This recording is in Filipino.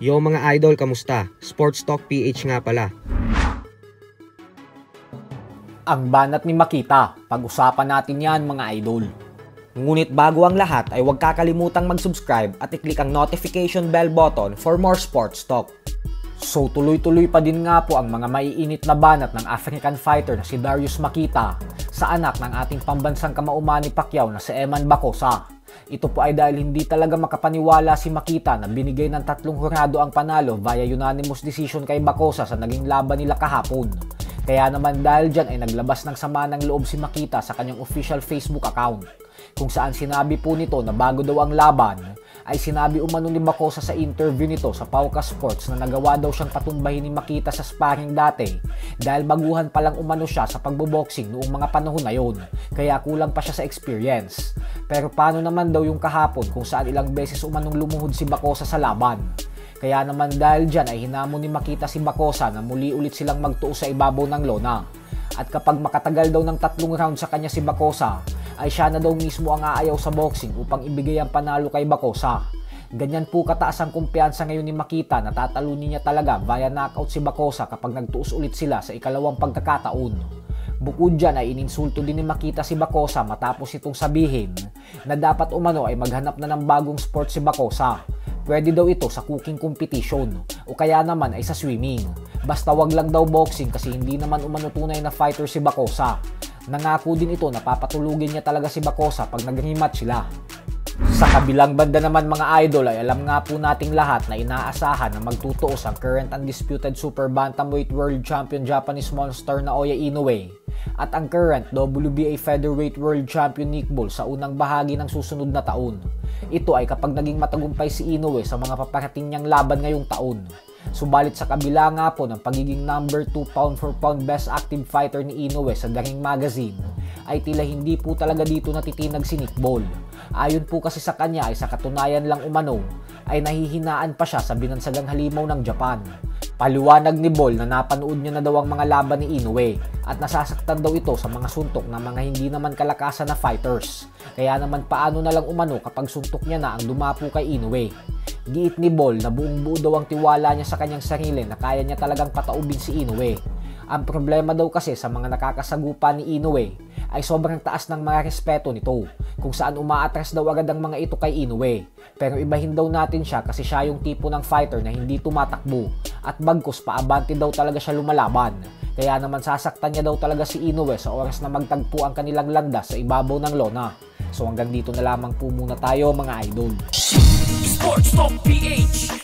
Yo mga idol, kamusta? Sports Talk PH nga pala. Ang banat ni Makita, pag-usapan natin yan mga idol. Ngunit bago ang lahat ay huwag kakalimutang mag-subscribe at i-click ang notification bell button for more sports talk. So tuloy-tuloy pa din nga po ang mga maiinit na banat ng African fighter na si Darius Makita sa anak ng ating pambansang kamauman ni Pacquiao na si Eman Bacosa. Ito po ay dahil hindi talaga makapaniwala si Makita na binigay ng 3 hurado ang panalo via unanimous decision kay Bacosa sa naging laban nila kahapon. Kaya naman dahil dyan ay naglabas ng sama ng loob si Makita sa kanyang official Facebook account, kung saan sinabi po nito na bago daw ang laban, ay sinabi umano ni Bacosa sa interview nito sa Pauka Sports na nagawa daw siyang patumbahin ni Makita sa sparring dati dahil baguhan pa lang umano siya sa pagboboxing noong mga panahon na yun, kaya kulang pa siya sa experience. Pero paano naman daw yung kahapon kung saan ilang beses umanong lumuhod si Bacosa sa laban? Kaya naman dahil dyan ay hinamon ni Makita si Bacosa na muli ulit silang magtuos sa ibabaw ng lona. At kapag makatagal daw ng 3 round sa kanya si Bacosa, ay siya na daw mismo ang aayaw sa boxing upang ibigay ang panalo kay Bacosa. Ganyan po kataas ang kumpiyansa ngayon ni Makita na tatalunin niya talaga via knockout si Bacosa kapag nagtuos ulit sila sa ikalawang pagkakataon. Bukod dyan ay ininsulto din ni Makita si Bacosa matapos itong sabihin na dapat umano ay maghanap na ng bagong sport si Bacosa. Pwede daw ito sa cooking competition o kaya naman ay sa swimming. Basta wag lang daw boxing kasi hindi naman umano tunay na fighter si Bacosa. Nangako din ito na papatulugin niya talaga si Bacosa pag nag-rematch sila. Sa kabilang banda naman mga idol ay alam nga po nating lahat na inaasahan na magtutuos ang current undisputed super bantamweight world champion Japanese monster na Naoya Inoue at ang current WBA featherweight world champion Nick Ball sa unang bahagi ng susunod na taon. Ito ay kapag naging matagumpay si Inoue sa mga paparating niyang laban ngayong taon. Subalit sa kabila nga po ng pagiging number 2 pound for pound best active fighter ni Inoue sa The Ring Magazine, ay tila hindi po talaga dito natitinag si Nick Ball. Ayon po kasi sa kanya ay sa katunayan lang umano, ay nahihinaan pa siya sa binansagang halimaw ng Japan. Paliwanag ni Ball na napanood niya na daw ang mga laban ni Inoue at nasasaktan daw ito sa mga suntok ng mga hindi naman kalakasan na fighters. Kaya naman paano na lang umano kapag suntok niya na ang dumapo kay Inoue. Giit ni Ball na buong buo daw ang tiwala niya sa kanyang sarili na kaya niya talagang pataubin si Inoue. Ang problema daw kasi sa mga nakakasagupa ni Inoue ay sobrang taas ng mga respeto nito, kung saan umaatras daw agad ang mga ito kay Inoue. Pero ibahin daw natin siya kasi siya yung tipo ng fighter na hindi tumatakbo at bagkus paabante daw talaga siya lumalaban. Kaya naman sasaktan niya daw talaga si Inoue sa oras na magtagpo ang kanilang landas sa ibabaw ng lona. So hanggang dito na lamang po muna tayo mga idol. Sports Talk PH